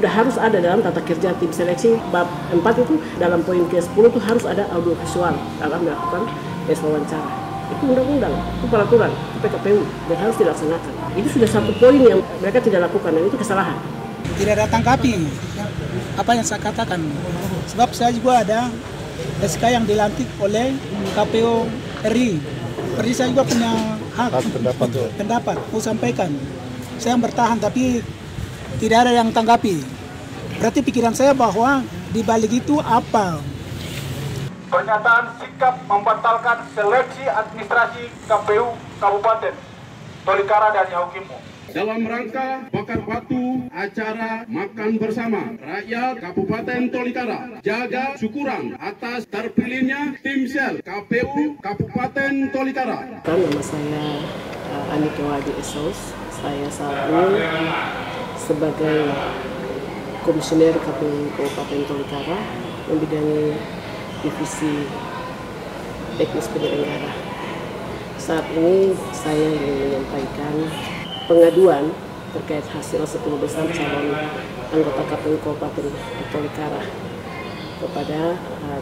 sudah harus ada dalam tata kerja tim seleksi bab 4 itu dalam poin ke-10 itu harus ada audiovisual dalam melakukan tes wawancara. Itu undang-undang, itu peraturan, itu PKPU dan harus dilaksanakan. Itu sudah satu poin yang mereka tidak lakukan dan itu kesalahan. Tidak ada tanggapi apa yang saya katakan. Sebab saya juga ada SK yang dilantik oleh KPU RI. Berarti saya juga punya hak pendapat, mau sampaikan. Saya bertahan tapi tidak ada yang tanggapi. Berarti pikiran saya bahwa di balik itu apa? Pernyataan sikap membatalkan seleksi administrasi KPU Kabupaten Tolikara dan Yahukimo. Dalam rangka bakar batu acara makan bersama rakyat Kabupaten Tolikara, jaga syukuran atas terpilihnya tim sel KPU Kabupaten Tolikara. Nama saya Anike Wadi Esos. Saya saat ini sebagai komisioner KPU Kabupaten Tolikara membidangi divisi teknis penyelenggara. Saat ini saya ingin menyampaikan pengaduan terkait hasil 10 besar calon anggota KPU Kabupaten Tolikara kepada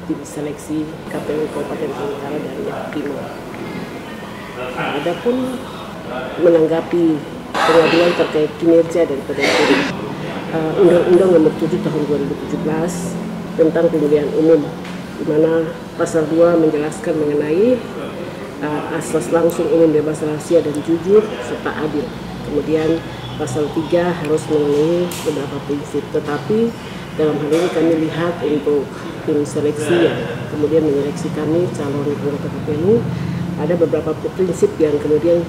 tim seleksi KPU Kabupaten Tolikara dari Yahukimo. Adapun menanggapi pengaduan terkait kinerja daripada Undang-Undang Nomor 7 Tahun 2017 tentang pemilihan umum, di mana pasal 2 menjelaskan mengenai asas langsung, umum, bebas, rahasia dan jujur serta adil. Kemudian pasal 3 harus memenuhi beberapa prinsip, tetapi dalam hal ini kami lihat untuk tim seleksi yang kemudian menyeleksi kami calon anggota KPU, ada beberapa prinsip yang kemudian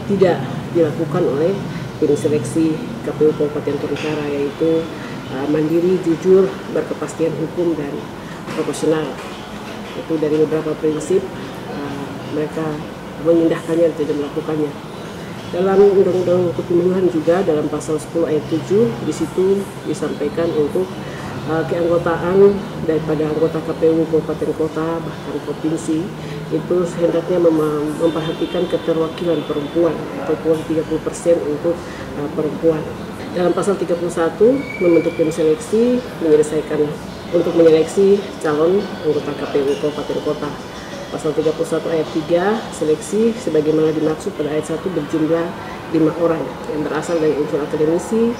tidak dilakukan oleh tim seleksi KPU Kabupaten Tolikara, yaitu mandiri, jujur, berkepastian hukum dan profesional. Itu dari beberapa prinsip mereka mengindahkannya dan tidak melakukannya. Dalam Undang-Undang Kepemiluan juga dalam pasal 10 ayat 7 di situ disampaikan untuk keanggotaan daripada anggota KPU Kabupaten Kota bahkan provinsi itu hendaknya memperhatikan keterwakilan perempuan ataupun 30% untuk perempuan. Dalam pasal 31 membentuk tim seleksi untuk menyeleksi calon anggota KPU Kabupaten Kota. Pasal 31 ayat 3 seleksi sebagaimana dimaksud pada ayat 1 berjumlah 5 orang yang berasal dari unsur akademisi,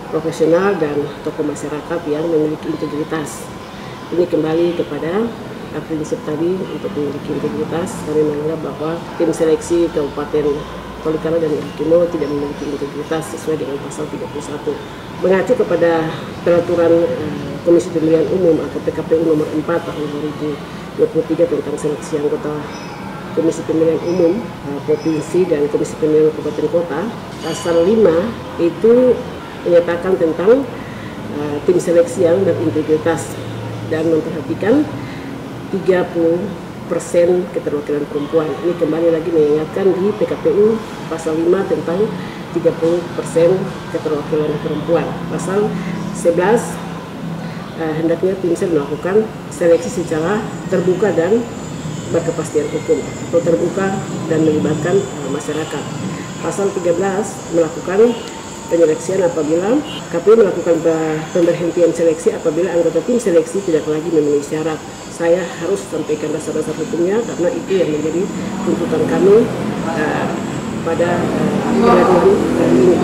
profesional dan tokoh masyarakat yang memiliki integritas. Ini kembali kepada prinsip tadi untuk memiliki integritas. Kami menganggap bahwa tim seleksi Kabupaten Tolikara dan Yahukimo tidak memiliki integritas sesuai dengan pasal 31. Mengacu kepada peraturan Komisi Pemilihan Umum atau PKPU nomor 4 tahun 2023 tentang seleksi anggota Komisi Pemilihan Umum Provinsi dan Komisi Pemilihan Kabupaten Kota, pasal 5 itu menyatakan tentang tim seleksi yang berintegritas dan memperhatikan 30% keterwakilan perempuan. Ini kembali lagi mengingatkan di PKPU pasal 5 tentang 30% keterwakilan perempuan. Pasal 11 hendaknya tim sel melakukan seleksi secara terbuka dan berkepastian hukum atau terbuka dan melibatkan masyarakat. Pasal 13 melakukan penyeleksian apabila KPU melakukan pemberhentian seleksi apabila anggota tim seleksi tidak lagi memenuhi syarat. Saya harus sampaikan dasar-dasar hukumnya karena itu yang menjadi tuntutan kami pada pengaduan ini.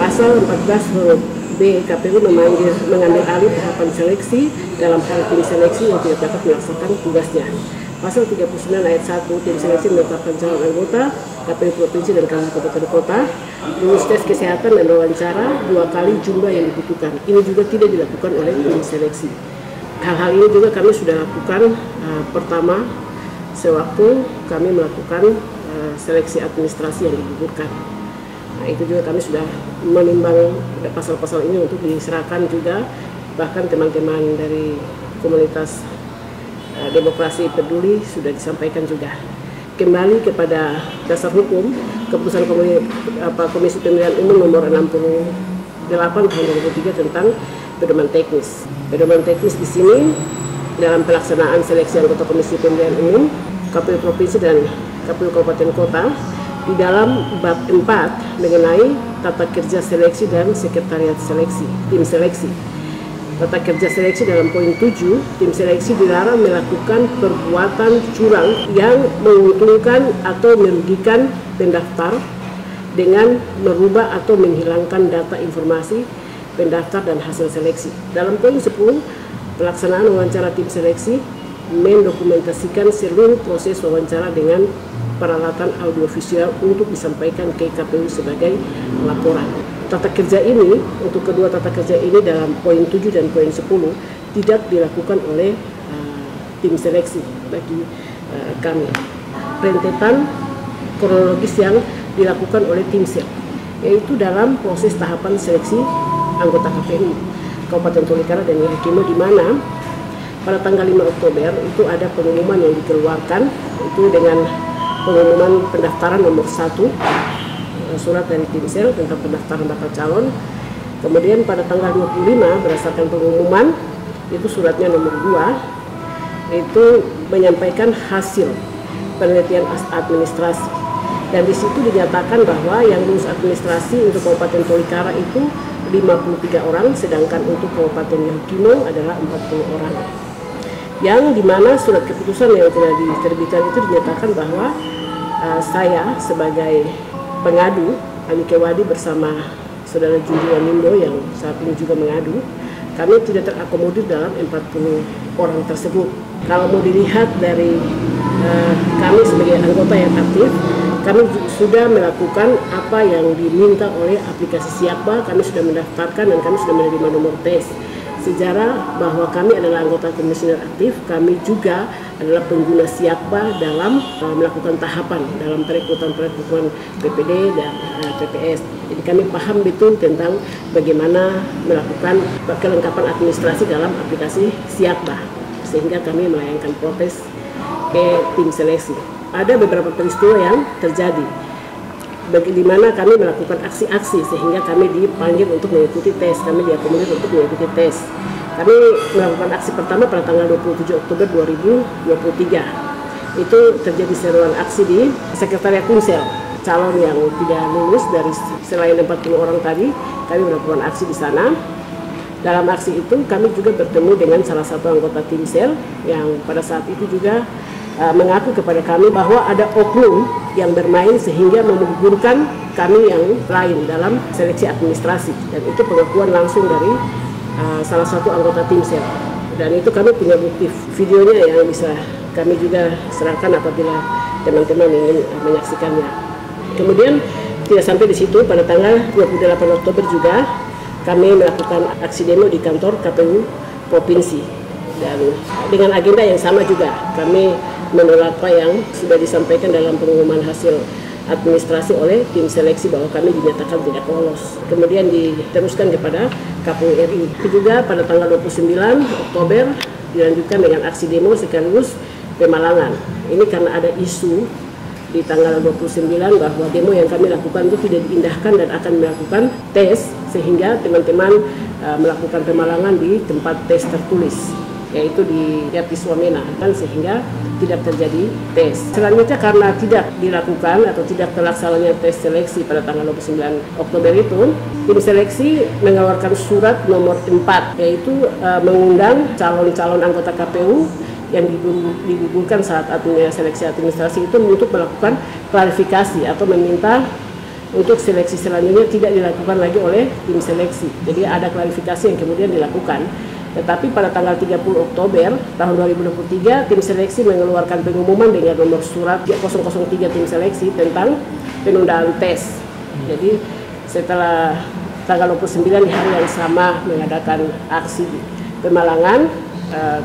Pasal 14 huruf B, KPU mengambil alih tahapan seleksi dalam hal tim seleksi yang tidak dapat melaksanakan tugasnya. Pasal 39 ayat 1, tim seleksi menetapkan calon anggota KPU Provinsi dan Kabupaten Kota lulus tes kesehatan dan wawancara 2 kali jumlah yang dibutuhkan. Ini juga tidak dilakukan oleh tim seleksi. Hal-hal ini juga kami sudah lakukan pertama sewaktu kami melakukan seleksi administrasi yang digugurkan. Nah, itu juga kami sudah menimbang pasal-pasal ini untuk diserahkan juga, bahkan teman-teman dari komunitas demokrasi peduli sudah disampaikan juga. Kembali kepada dasar hukum, keputusan Komisi Pemilihan Umum nomor 68 tahun 2003 tentang pedoman teknis. Pedoman teknis di sini dalam pelaksanaan seleksi anggota Komisi Pemilihan Umum KPU Provinsi dan KPU Kabupaten Kota di dalam bab 4 mengenai tata kerja seleksi dan sekretariat seleksi, tim seleksi. Tata kerja seleksi dalam poin 7, tim seleksi dilarang melakukan perbuatan curang yang menguntungkan atau merugikan pendaftar dengan merubah atau menghilangkan data informasi pendaftar dan hasil seleksi. Dalam poin 10, pelaksanaan wawancara tim seleksi mendokumentasikan seluruh proses wawancara dengan peralatan audiovisual untuk disampaikan ke KPU sebagai laporan. Tata kerja ini, untuk kedua tata kerja ini dalam poin 7 dan poin 10 tidak dilakukan oleh tim seleksi bagi kami. Rentetan kronologis yang dilakukan oleh tim sel, yaitu dalam proses tahapan seleksi anggota KPU Kabupaten Tolikara dan Yahukimo, di mana pada tanggal 5 Oktober itu ada pengumuman yang dikeluarkan, itu dengan pengumuman pendaftaran nomor 1, surat dari Timsel tentang pendaftaran bakal calon. Kemudian pada tanggal 25 berdasarkan pengumuman itu suratnya nomor 2, itu menyampaikan hasil penelitian administrasi, dan di situ dinyatakan bahwa yang lulus administrasi untuk Kabupaten Tolikara itu 53 orang, sedangkan untuk Kabupaten Yahukimo adalah 40 orang. Yang dimana surat keputusan yang telah diterbitkan itu dinyatakan bahwa saya sebagai pengadu Anike Wadi bersama saudara Junjungan Lindo yang saat ini juga mengadu, kami tidak terakomodir dalam 40 orang tersebut. Kalau mau dilihat dari kami sebagai anggota yang aktif, kami sudah melakukan apa yang diminta oleh aplikasi Siakba. Kami sudah mendaftarkan dan kami sudah menerima nomor tes. Sejarah bahwa kami adalah anggota komisioner aktif, kami juga adalah pengguna Siakba dalam melakukan tahapan dalam perekrutan PPD dan PPS. Jadi kami paham betul tentang bagaimana melakukan kelengkapan administrasi dalam aplikasi Siakba, sehingga kami melayangkan protes ke tim seleksi. Ada beberapa peristiwa yang terjadi, di mana kami melakukan aksi-aksi sehingga kami dipanggil untuk mengikuti tes, kami diakomodir untuk mengikuti tes. Kami melakukan aksi pertama pada tanggal 27 Oktober 2023. Itu terjadi seruan aksi di Sekretariat Timsel. Calon yang tidak lulus dari selain 40 orang tadi, kami melakukan aksi di sana. Dalam aksi itu kami juga bertemu dengan salah satu anggota Timsel yang pada saat itu juga mengaku kepada kami bahwa ada oknum yang bermain sehingga menggugurkan kami yang lain dalam seleksi administrasi, dan itu pengakuan langsung dari salah satu anggota Timsel, dan itu kami punya bukti videonya yang bisa kami juga serahkan apabila teman-teman ingin menyaksikannya. Kemudian tidak sampai di situ, pada tanggal 28 Oktober juga kami melakukan aksi demo di kantor KPU Provinsi, dan dengan agenda yang sama juga kami menolak apa yang sudah disampaikan dalam pengumuman hasil administrasi oleh tim seleksi bahwa kami dinyatakan tidak lolos. Kemudian diteruskan kepada KPU RI. Itu juga pada tanggal 29 Oktober dilanjutkan dengan aksi demo sekaligus pemalangan. Ini karena ada isu di tanggal 29 bahwa demo yang kami lakukan itu tidak diindahkan dan akan melakukan tes, sehingga teman-teman melakukan pemalangan di tempat tes tertulis, yaitu di Yatis Wamena, kan, sehingga tidak terjadi tes. Selanjutnya karena tidak dilakukan atau tidak terlaksananya tes seleksi pada tanggal 29 Oktober itu, tim seleksi mengeluarkan surat nomor 4, yaitu mengundang calon-calon anggota KPU yang digugurkan saat seleksi administrasi itu untuk melakukan klarifikasi atau meminta untuk seleksi selanjutnya tidak dilakukan lagi oleh tim seleksi. Jadi ada klarifikasi yang kemudian dilakukan. Tetapi pada tanggal 30 Oktober tahun 2023, tim seleksi mengeluarkan pengumuman dengan nomor surat 003 tim seleksi tentang penundaan tes. Jadi setelah tanggal 29 di hari yang sama mengadakan aksi pemalangan,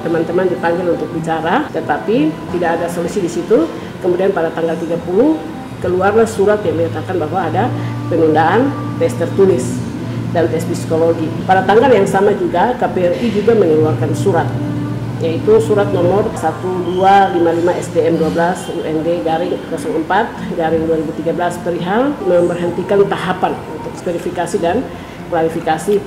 teman-teman dipanggil untuk bicara, tetapi tidak ada solusi di situ. Kemudian pada tanggal 30 keluarlah surat yang menyatakan bahwa ada penundaan tes tertulis dan tes psikologi. Pada tanggal yang sama juga KPRI juga mengeluarkan surat, yaitu surat nomor 1255 SDM 12 UND garing 04/2013 perihal memberhentikan tahapan untuk verifikasi dan klarifikasi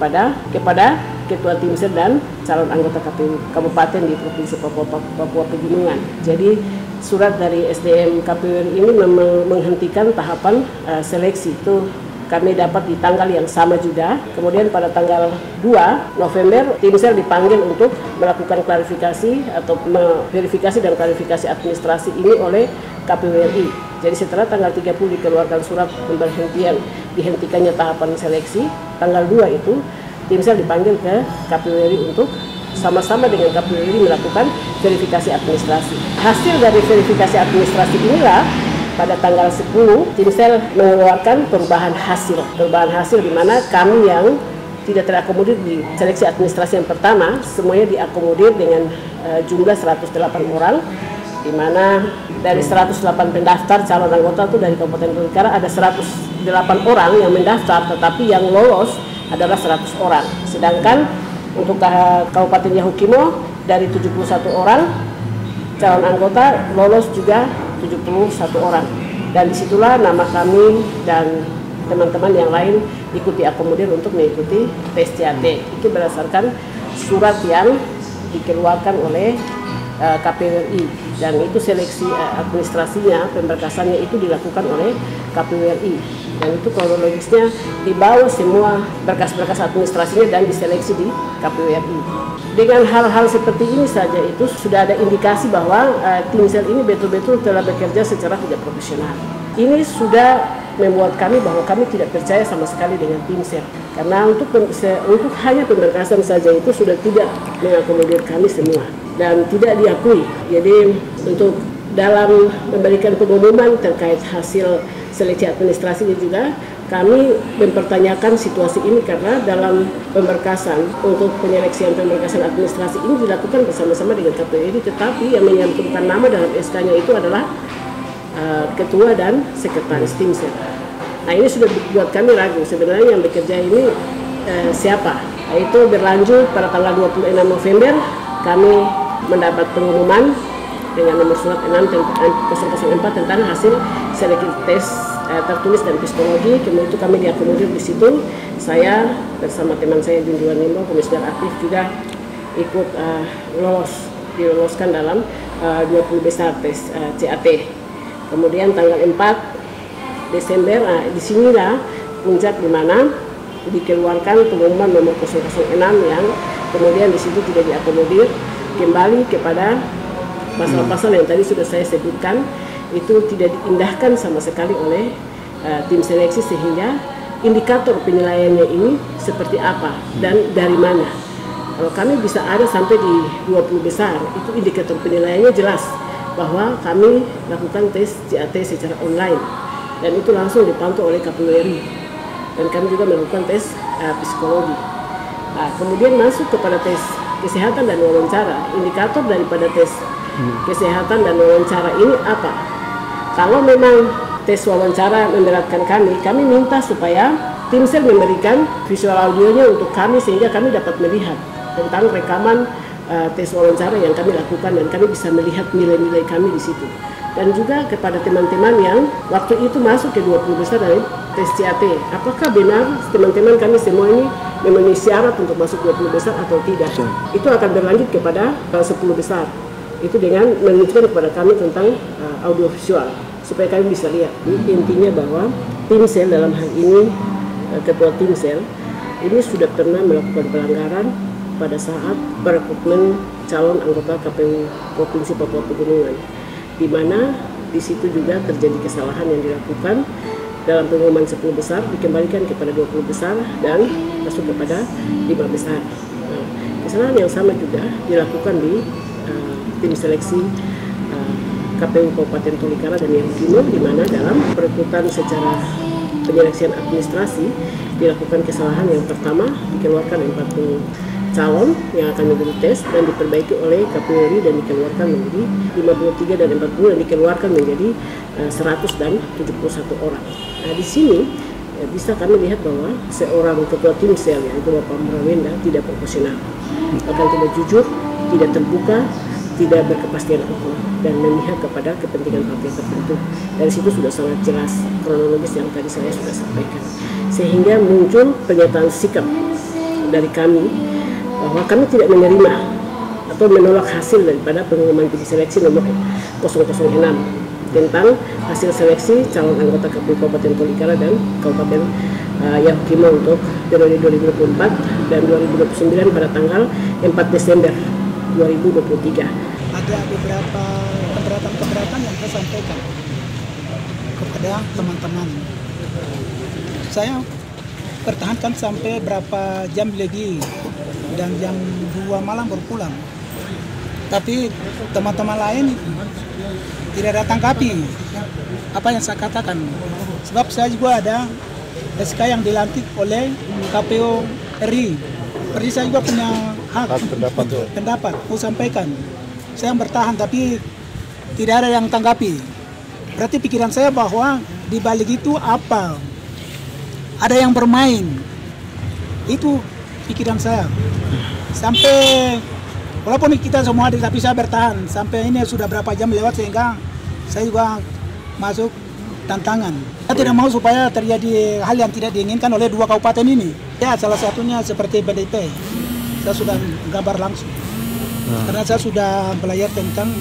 kepada Ketua Timsel dan calon anggota KPU Kabupaten di Provinsi Papua Pegunungan. Jadi surat dari SDM KPU RI ini menghentikan tahapan seleksi. Itu kami dapat di tanggal yang sama juga. Kemudian pada tanggal 2 November, Timsel dipanggil untuk melakukan klarifikasi atau verifikasi dan klarifikasi administrasi ini oleh KPU RI. Jadi setelah tanggal 30 dikeluarkan surat dihentikannya tahapan seleksi, tanggal 2 itu Timsel dipanggil ke KPU RI untuk sama-sama dengan KPU RI melakukan verifikasi administrasi. Hasil dari verifikasi administrasi inilah pada tanggal 10, Timsel mengeluarkan perubahan hasil di mana kami yang tidak terakomodir di seleksi administrasi yang pertama, semuanya diakomodir dengan jumlah 108 orang, di mana dari 108 pendaftar calon anggota itu dari Kabupaten Tolikara ada 108 orang yang mendaftar, tetapi yang lolos adalah 100 orang. Sedangkan untuk Kabupaten Yahukimo dari 71 orang calon anggota lolos juga 71 orang, dan disitulah nama kami dan teman-teman yang lain ikut diakomodir untuk mengikuti tes CAT. Itu berdasarkan surat yang dikeluarkan oleh KPU RI, dan itu seleksi administrasinya, pemberkasannya itu dilakukan oleh KPU RI, dan itu kronologisnya dibawa semua berkas-berkas administrasinya dan diseleksi di KPU RI. Dengan hal-hal seperti ini saja itu sudah ada indikasi bahwa Timsel ini betul-betul telah bekerja secara tidak profesional. Ini sudah membuat kami bahwa kami tidak percaya sama sekali dengan Timsel, karena untuk hanya pemberkasan saja itu sudah tidak mengakomodir kami semua dan tidak diakui. Jadi untuk dalam memberikan pengumuman terkait hasil seleksi administrasi juga kami mempertanyakan situasi ini, karena dalam pemberkasan untuk penyeleksian pemberkasan administrasi ini dilakukan bersama-sama dengan KPU RI, tetapi yang menyantumkan nama dalam SK-nya itu adalah ketua dan sekretaris Timsel. Nah, ini sudah buat kami ragu sebenarnya yang bekerja ini siapa. Itu berlanjut pada tanggal 26 November kami mendapat pengumuman dengan nomor surat 6004 tentang hasil seleksi tes tertulis dan psikologi. Kemudian itu kami diakomodir di situ. Saya bersama teman saya Junjuan Limbo, komisioner aktif, juga ikut diloloskan dalam 20 besar tes CAT. Kemudian tanggal 4 Desember, disinilah puncak di mana dikeluarkan pengumuman nomor 006 yang kemudian di situ tidak diakomodir kembali kepada pasal-pasal yang tadi sudah saya sebutkan, itu tidak diindahkan sama sekali oleh tim seleksi, sehingga indikator penilaiannya ini seperti apa dan dari mana. Kalau kami bisa ada sampai di 20 besar, itu indikator penilaiannya jelas bahwa kami lakukan tes CAT secara online dan itu langsung dipantau oleh KPU RI, dan kami juga melakukan tes psikologi. Nah, kemudian masuk kepada tes kesehatan dan wawancara. Indikator daripada tes kesehatan dan wawancara ini apa? Kalau memang tes wawancara memberatkan kami minta supaya Timsel memberikan visual audionya untuk kami sehingga kami dapat melihat tentang rekaman tes wawancara yang kami lakukan dan kami bisa melihat nilai-nilai kami di situ. Dan juga kepada teman-teman yang waktu itu masuk ke 20 besar dari tes CAT, apakah benar teman-teman kami semua ini memenuhi syarat untuk masuk 20 besar atau tidak? Itu akan berlanjut kepada 10 besar. Itu dengan menunjukkan kepada kami tentang audio visual supaya kami bisa lihat. Intinya bahwa Timsel dalam hal ini, ketua Timsel ini sudah pernah melakukan pelanggaran pada saat perekrutmen calon anggota KPU Provinsi Papua Pegunungan, di mana di situ juga terjadi kesalahan yang dilakukan dalam pengumuman 10 besar dikembalikan kepada 20 besar dan masuk kepada 5 besar. Nah, kesalahan yang sama juga dilakukan di tim seleksi KPU Kabupaten Tolikara dan Yahukimo, di mana dalam perekrutan secara penyeleksian administrasi dilakukan kesalahan. Yang pertama, dikeluarkan 40 calon yang akan menjadi tes dan diperbaiki oleh KPU RI dan dikeluarkan menjadi 53 dan 40 dan dikeluarkan menjadi 100 dan 71 orang. Nah, di sini bisa kami lihat bahwa seorang ketua Timsel yaitu Bapak Murawenda tidak profesional, bahkan tidak jujur, tidak terbuka, tidak berkepastian hukum dan memihak kepada kepentingan partai tertentu. Dari situ sudah sangat jelas kronologis yang tadi saya sudah sampaikan, sehingga muncul pernyataan sikap dari kami bahwa kami tidak menerima atau menolak hasil daripada pengumuman tim seleksi nomor 006 tentang hasil seleksi calon anggota KPU Kabupaten Tolikara dan Kabupaten Yahukimo untuk periode 2024 dan 2029 pada tanggal 4 Desember 2023. Ada beberapa keberatan yang saya sampaikan kepada teman-teman. Saya pertahankan sampai berapa jam lagi dan jam 2 malam berpulang. Tapi teman-teman lain tidak ada tanggapi apa yang saya katakan. Sebab saya juga ada SK yang dilantik oleh KPU RI. Berarti saya juga punya hak pendapat mau sampaikan. Saya bertahan tapi tidak ada yang tanggapi. Berarti pikiran saya bahwa di balik itu apa? Ada yang bermain. Itu pikiran saya. Sampai walaupun kita semua ada, tapi saya bertahan sampai ini sudah berapa jam lewat sehingga saya juga masuk tantangan. Saya tidak mau supaya terjadi hal yang tidak diinginkan oleh dua kabupaten ini. Ya, salah satunya seperti PDIP. Saya sudah gambar langsung. Karena saya sudah belajar tentang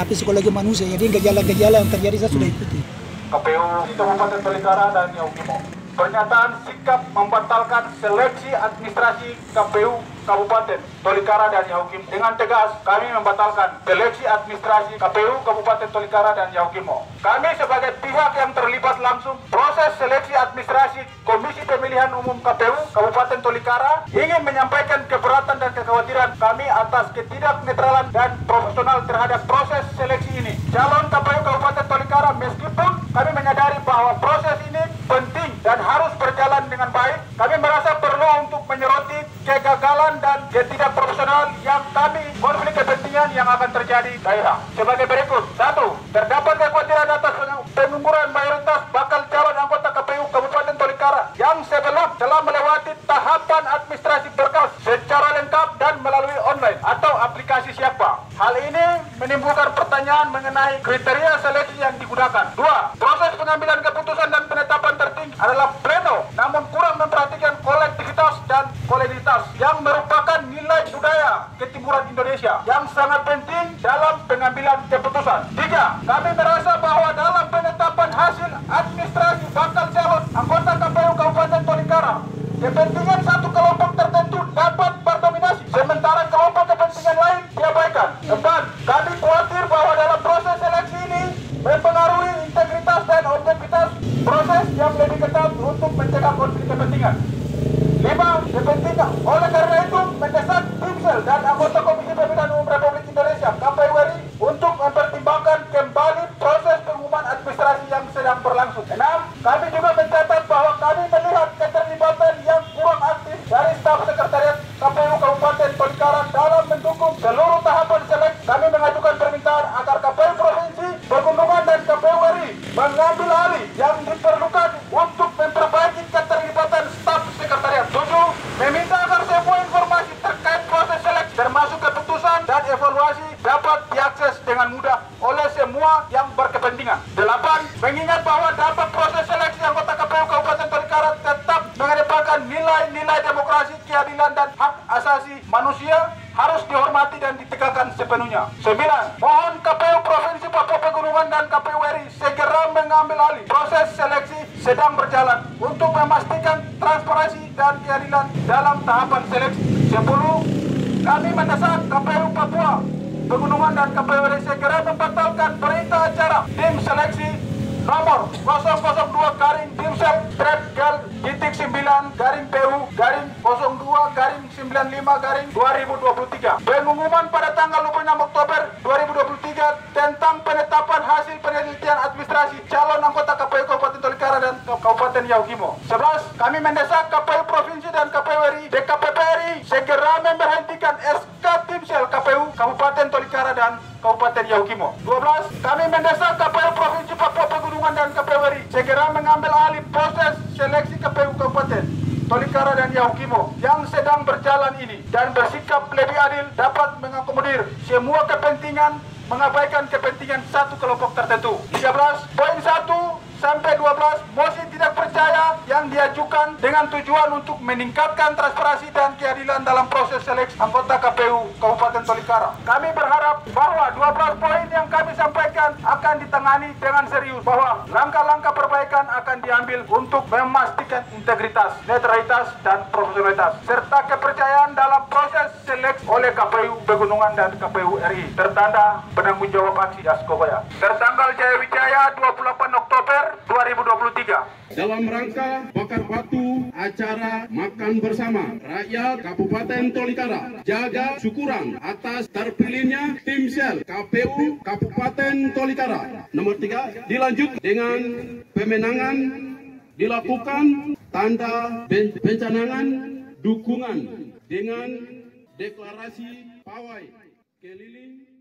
psikologi manusia, jadi gejala-gejala yang terjadi saya sudah ikuti. KPU Kabupaten Tolikara dan Yahukimo. Pernyataan sikap membatalkan seleksi administrasi KPU Kabupaten Tolikara dan Yahukimo. Dengan tegas, kami membatalkan seleksi administrasi KPU Kabupaten Tolikara dan Yahukimo. Kami sebagai pihak yang terlibat langsung proses seleksi administrasi Komisi Pemilihan Umum KPU Kabupaten Tolikara ingin menyampaikan keberatan dan kekhawatiran kami atas ketidaknetralan dan profesional terhadap proses seleksi ini. Calon KPU Kabupaten Tolikara, meskipun kami menyadari bahwa proses ini penting dan harus berjalan dengan baik, kami merasa perlu untuk menyoroti kegagalan dan ketidakprofesionalan yang kami konflik kepentingan yang akan terjadi di daerah. Sebagai berikut: 1. Terdapat kekhawatiran atas pengunduran mayoritas bakal calon anggota KPU Kabupaten Tolikara yang sebelum telah melewati tahapan administrasi berkas secara lengkap dan melalui online atau aplikasi siapa. Hal ini menimbulkan pertanyaan mengenai kriteria seleksi yang digunakan. 2. Proses pengambilan keputusan dan penetapan tertinggi adalah pleno, namun kurang memperhatikan kolektivitas dan kolegialitas yang merupakan nilai budaya ketimuran Indonesia yang sangat penting dalam pengambilan keputusan. 3. Kami merasa bahwa dalam penetapan hasil administrasi bakal calon anggota KPU Kabupaten Tolikara, kepentingan satu kelompok tertentu dapat berdominasi, sementara kelompok kepentingan lain diabaikan. 4. Kami khawatir bahwa dalam proses seleksi ini mempengaruhi integritas dan objektivitas proses yang lebih ketat untuk mencegah konflik kepentingan. 5. Kepentingan. Oleh karena itu, mendesak Timsel dan anggota Komisi Pemilihan Umum Republik Indonesia (KPU RI) untuk mempertimbangkan kembali proses pengumuman administrasi yang sedang berlangsung. 6. Kami juga mencatat bahwa kami melihat keterlibatan yang kurang aktif dari staf sekretariat KPU Kabupaten Tolikara dalam mendukung seluruh tahapan seleksi. Kami mengajukan permintaan agar KPU Provinsi, Pegunungan dan KPU RI mengambil alih yang diperlukan untuk memperbaiki keterlibatan staf sekretariat. 7. Meminta agar semua informasi terkait proses seleksi termasuk keputusan dan evaluasi dapat diakses dengan mudah oleh semua yang berkepentingan. 8. Mengingat bahwa dapat proses seleksi anggota KPU Kabupaten Tolikara tetap mengedepankan nilai-nilai demokrasi, keadilan dan hak asasi manusia harus dihormati dan ditegakkan sepenuhnya. 9. Mohon KPU Provinsi Papua Pegunungan dan KPU RI segera mengambil alih proses seleksi sedang berjalan untuk memastikan transparansi dan keadilan dalam tahapan seleksi. 10. Kami mendesak KPU Papua Pegunungan dan KPU RI segera membatalkan berita acara tim seleksi nomor 002-Gal-PU-02-95-2023 pengumuman pada tanggal 26 Oktober 2023 tentang penetapan hasil penelitian administrasi calon anggota KPU Kabupaten Tolikara dan Kabupaten Yahukimo. 11. Kami mendesak KPU Provinsi dan KPU RI DKPP RI segera memberhentikan SK Timsel KPU Kabupaten Tolikara dan Kabupaten Yahukimo. 12. Kami mendesak KPU Provinsi Papua Pegunungan dan KPU RI segera mengambil alih proses seleksi KPU Kabupaten Tolikara dan Yahukimo yang sedang berjalan ini dan bersikap lebih adil dapat mengakomodir semua kepentingan, mengabaikan kepentingan satu kelompok tertentu. 13. Poin 1 sampai 12 mosi tidak percaya yang diajukan dengan tujuan untuk meningkatkan transparansi dan keadilan dalam proses seleksi anggota KPU Kabupaten Tolikara. menangani dengan serius bahwa langkah-langkah perbaikan akan diambil untuk memastikan integritas, netralitas, dan profesionalitas, serta kepercayaan dalam proses seleksi oleh KPU Pegunungan dan KPU RI. Tertanda penanggung jawab aksi Yaskogoya. Tertanggal Jaya Wijaya 28 Oktober 2023. Dalam rangka bakar batu acara makan bersama rakyat Kabupaten Tolikara, jaga syukuran atas terpilihnya tim sel KPU Kabupaten Tolikara. Nomor 3, dilanjut dengan pemenangan dilakukan tanda pencanangan dukungan dengan deklarasi pawai keliling